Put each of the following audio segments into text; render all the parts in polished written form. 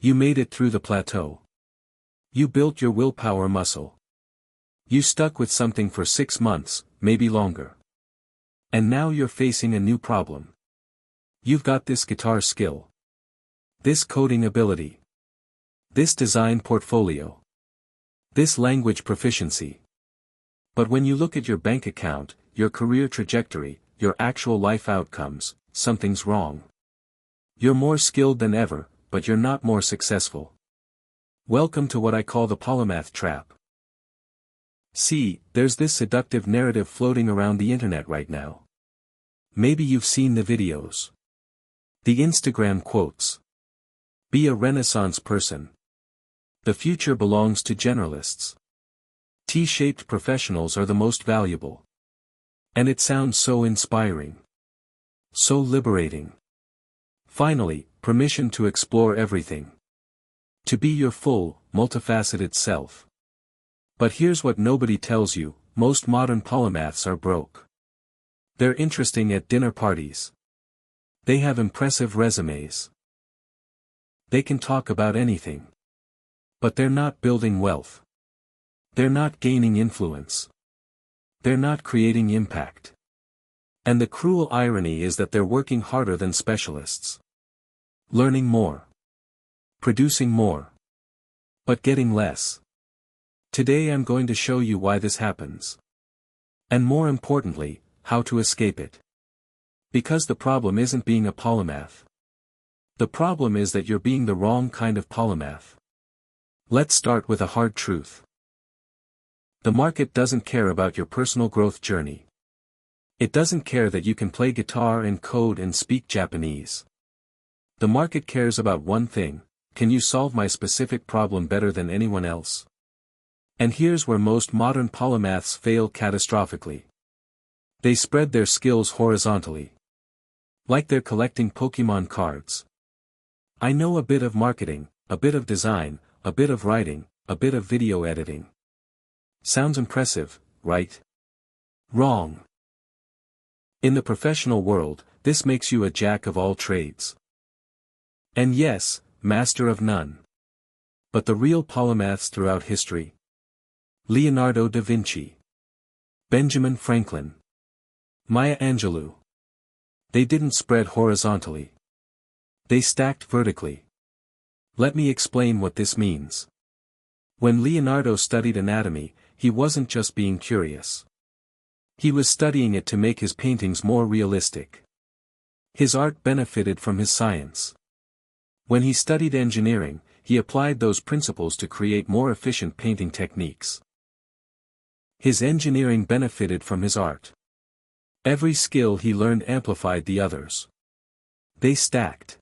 You made it through the plateau. You built your willpower muscle. You stuck with something for 6 months, maybe longer. And now you're facing a new problem. You've got this guitar skill. This coding ability. This design portfolio. This language proficiency. But when you look at your bank account, your career trajectory, your actual life outcomes, something's wrong. You're more skilled than ever, but you're not more successful. Welcome to what I call the polymath trap. See, there's this seductive narrative floating around the internet right now. Maybe you've seen the videos. The Instagram quotes. Be a Renaissance person. The future belongs to generalists. T-shaped professionals are the most valuable. And it sounds so inspiring. So liberating. Finally, permission to explore everything. To be your full, multifaceted self. But here's what nobody tells you, most modern polymaths are broke. They're interesting at dinner parties. They have impressive resumes. They can talk about anything. But they're not building wealth. They're not gaining influence. They're not creating impact. And the cruel irony is that they're working harder than specialists. Learning more. Producing more. But getting less. Today I'm going to show you why this happens. And more importantly, how to escape it. Because the problem isn't being a polymath. The problem is that you're being the wrong kind of polymath. Let's start with a hard truth. The market doesn't care about your personal growth journey. It doesn't care that you can play guitar and code and speak Japanese. The market cares about one thing: can you solve my specific problem better than anyone else? And here's where most modern polymaths fail catastrophically. They spread their skills horizontally. Like they're collecting Pokemon cards. I know a bit of marketing, a bit of design, a bit of writing, a bit of video editing. Sounds impressive, right? Wrong. In the professional world, this makes you a jack of all trades. And yes, master of none. But the real polymaths throughout history? Leonardo da Vinci. Benjamin Franklin. Maya Angelou. They didn't spread horizontally. They stacked vertically. Let me explain what this means. When Leonardo studied anatomy, he wasn't just being curious. He was studying it to make his paintings more realistic. His art benefited from his science. When he studied engineering, he applied those principles to create more efficient painting techniques. His engineering benefited from his art. Every skill he learned amplified the others. They stacked.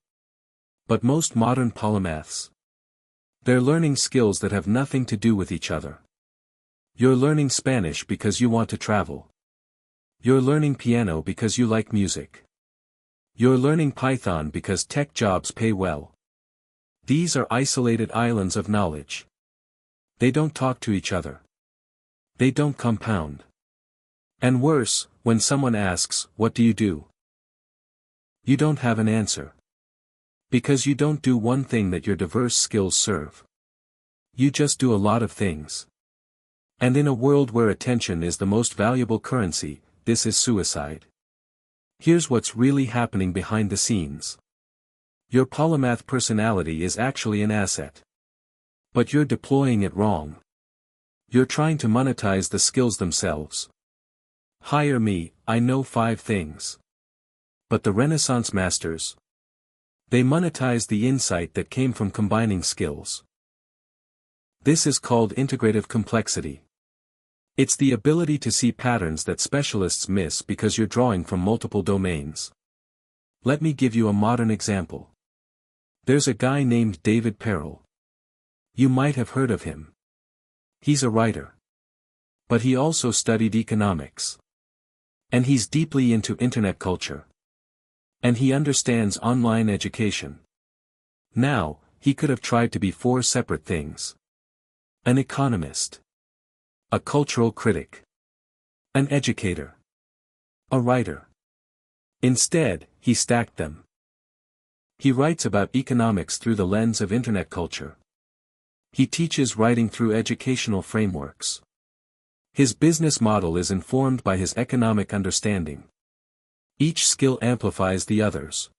But most modern polymaths, they're learning skills that have nothing to do with each other. You're learning Spanish because you want to travel. You're learning piano because you like music. You're learning Python because tech jobs pay well. These are isolated islands of knowledge. They don't talk to each other. They don't compound. And worse, when someone asks, "What do you do?" you don't have an answer. Because you don't do one thing that your diverse skills serve. You just do a lot of things. And in a world where attention is the most valuable currency, this is suicide. Here's what's really happening behind the scenes. Your polymath personality is actually an asset. But you're deploying it wrong. You're trying to monetize the skills themselves. Hire me, I know 5 things. But the Renaissance masters, they monetize the insight that came from combining skills. This is called integrative complexity. It's the ability to see patterns that specialists miss because you're drawing from multiple domains. Let me give you a modern example. There's a guy named David Perel. You might have heard of him. He's a writer. But he also studied economics. And he's deeply into internet culture. And he understands online education. Now, he could have tried to be 4 separate things. An economist. A cultural critic. An educator. A writer. Instead, he stacked them. He writes about economics through the lens of internet culture. He teaches writing through educational frameworks. His business model is informed by his economic understanding. Each skill amplifies the others.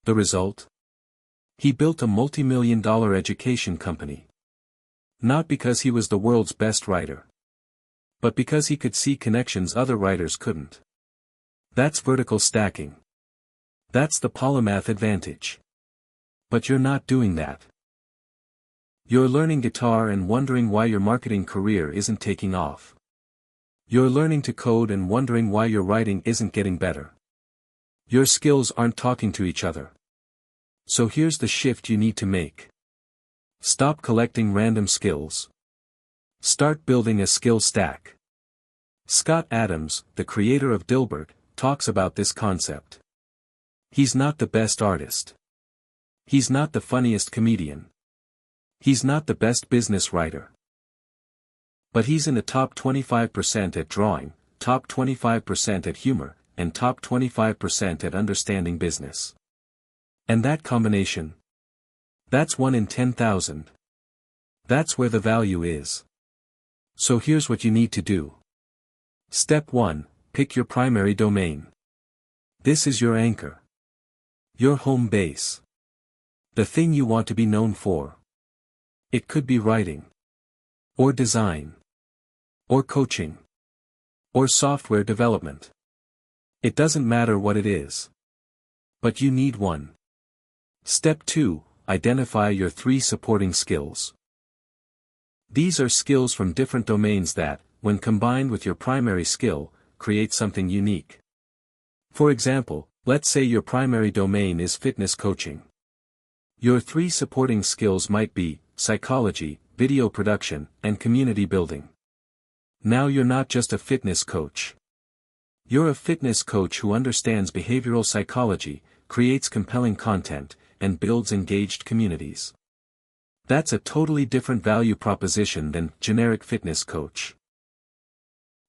The result? He built a multi-million-dollar education company. Not because he was the world's best writer, but because he could see connections other writers couldn't. That's vertical stacking. That's the polymath advantage. But you're not doing that. You're learning guitar and wondering why your marketing career isn't taking off. You're learning to code and wondering why your writing isn't getting better. Your skills aren't talking to each other. So here's the shift you need to make. Stop collecting random skills. Start building a skill stack. Scott Adams, the creator of Dilbert, talks about this concept. He's not the best artist. He's not the funniest comedian. He's not the best business writer. But he's in the top 25% at drawing, top 25% at humor, and top 25% at understanding business. And that combination? That's 1 in 10,000. That's where the value is. So here's what you need to do. Step 1, pick your primary domain. This is your anchor. Your home base. The thing you want to be known for. It could be writing. Or design. Or coaching. Or software development. It doesn't matter what it is. But you need one. Step 2, identify your 3 supporting skills. These are skills from different domains that, when combined with your primary skill, create something unique. For example, let's say your primary domain is fitness coaching. Your 3 supporting skills might be psychology, video production, and community building. Now you're not just a fitness coach. You're a fitness coach who understands behavioral psychology, creates compelling content, and builds engaged communities. That's a totally different value proposition than generic fitness coach.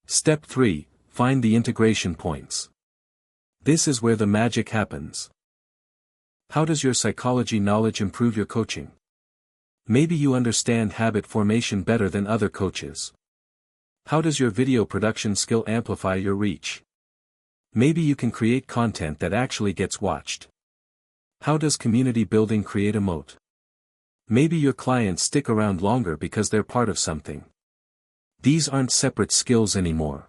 Step 3, find the integration points. This is where the magic happens. How does your psychology knowledge improve your coaching? Maybe you understand habit formation better than other coaches. How does your video production skill amplify your reach? Maybe you can create content that actually gets watched. How does community building create a moat? Maybe your clients stick around longer because they're part of something. These aren't separate skills anymore.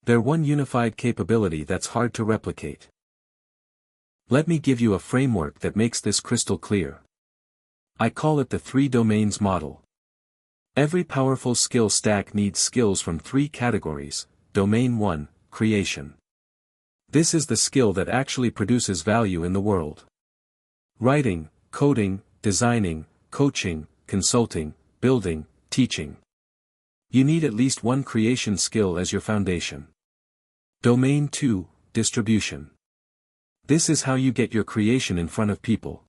They're one unified capability that's hard to replicate. Let me give you a framework that makes this crystal clear. I call it the 3 domains model. Every powerful skill stack needs skills from 3 categories. Domain 1, creation. This is the skill that actually produces value in the world. Writing, coding, designing, coaching, consulting, building, teaching. You need at least one creation skill as your foundation. Domain 2, distribution. This is how you get your creation in front of people.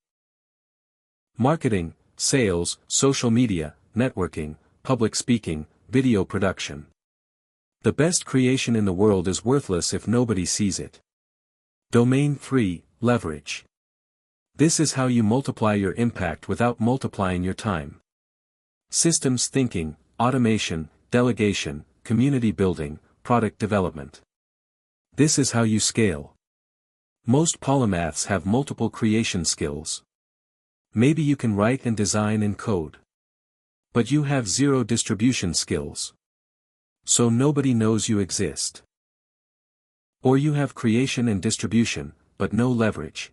Marketing, sales, social media, networking, public speaking, video production. The best creation in the world is worthless if nobody sees it. Domain 3, leverage. This is how you multiply your impact without multiplying your time. Systems thinking, automation, delegation, community building, product development. This is how you scale. Most polymaths have multiple creation skills. Maybe you can write and design and code. But you have 0 distribution skills. So nobody knows you exist. Or you have creation and distribution, but no leverage.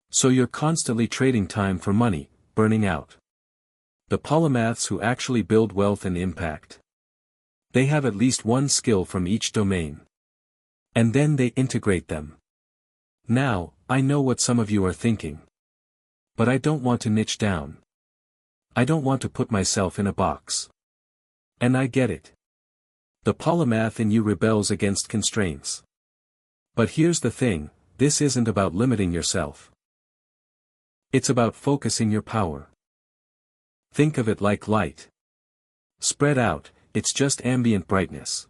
So you're constantly trading time for money, burning out. The polymaths who actually build wealth and impact. They have at least one skill from each domain. And then they integrate them. Now, I know what some of you are thinking. But I don't want to niche down. I don't want to put myself in a box. And I get it. The polymath in you rebels against constraints. But here's the thing, this isn't about limiting yourself. It's about focusing your power. Think of it like light. Spread out, it's just ambient brightness.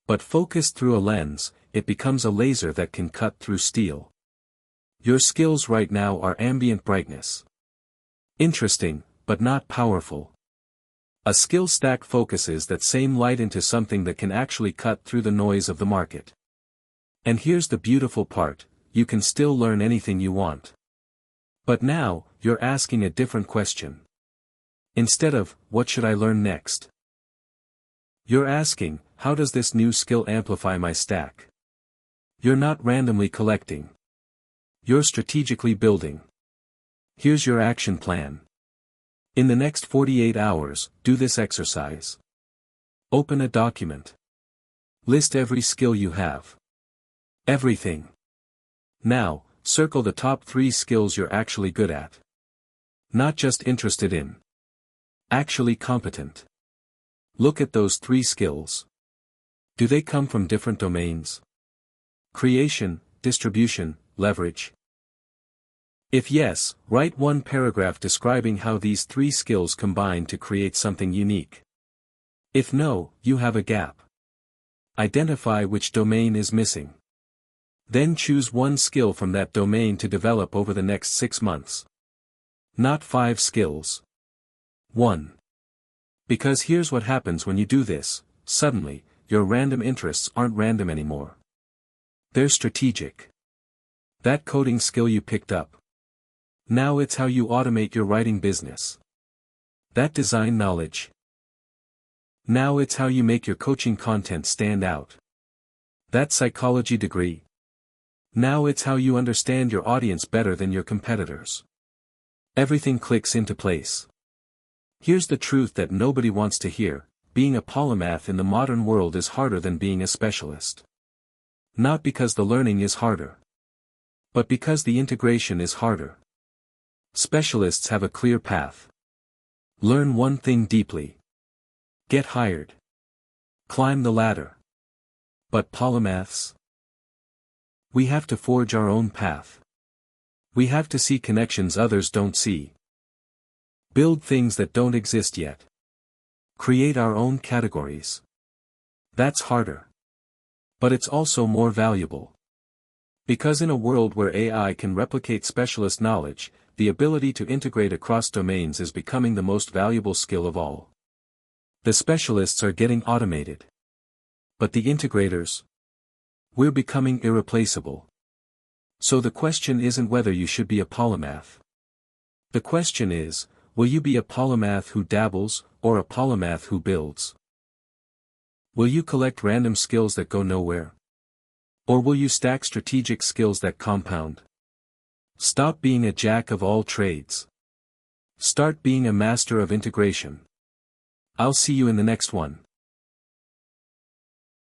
But focused through a lens, it becomes a laser that can cut through steel. Your skills right now are ambient brightness. Interesting, but not powerful. A skill stack focuses that same light into something that can actually cut through the noise of the market. And here's the beautiful part, you can still learn anything you want. But now, you're asking a different question. Instead of, what should I learn next? You're asking, how does this new skill amplify my stack? You're not randomly collecting. You're strategically building. Here's your action plan. In the next 48 hours, do this exercise. Open a document. List every skill you have. Everything. Now, circle the top 3 skills you're actually good at. Not just interested in. Actually competent. Look at those 3 skills. Do they come from different domains? Creation, distribution, leverage? If yes, write one paragraph describing how these 3 skills combine to create something unique. If no, you have a gap. Identify which domain is missing. Then choose one skill from that domain to develop over the next 6 months. Not 5 skills. 1. Because here's what happens when you do this, suddenly, your random interests aren't random anymore. They're strategic. That coding skill you picked up. Now it's how you automate your writing business. That design knowledge. Now it's how you make your coaching content stand out. That psychology degree. Now it's how you understand your audience better than your competitors. Everything clicks into place. Here's the truth that nobody wants to hear, being a polymath in the modern world is harder than being a specialist. Not because the learning is harder. But because the integration is harder. Specialists have a clear path. Learn one thing deeply. Get hired. Climb the ladder. But polymaths? We have to forge our own path. We have to see connections others don't see. Build things that don't exist yet. Create our own categories. That's harder. But it's also more valuable. Because in a world where AI can replicate specialist knowledge, the ability to integrate across domains is becoming the most valuable skill of all. The specialists are getting automated. But the integrators? We're becoming irreplaceable. So the question isn't whether you should be a polymath. The question is, will you be a polymath who dabbles, or a polymath who builds? Will you collect random skills that go nowhere? Or will you stack strategic skills that compound? Stop being a jack of all trades. Start being a master of integration. I'll see you in the next one.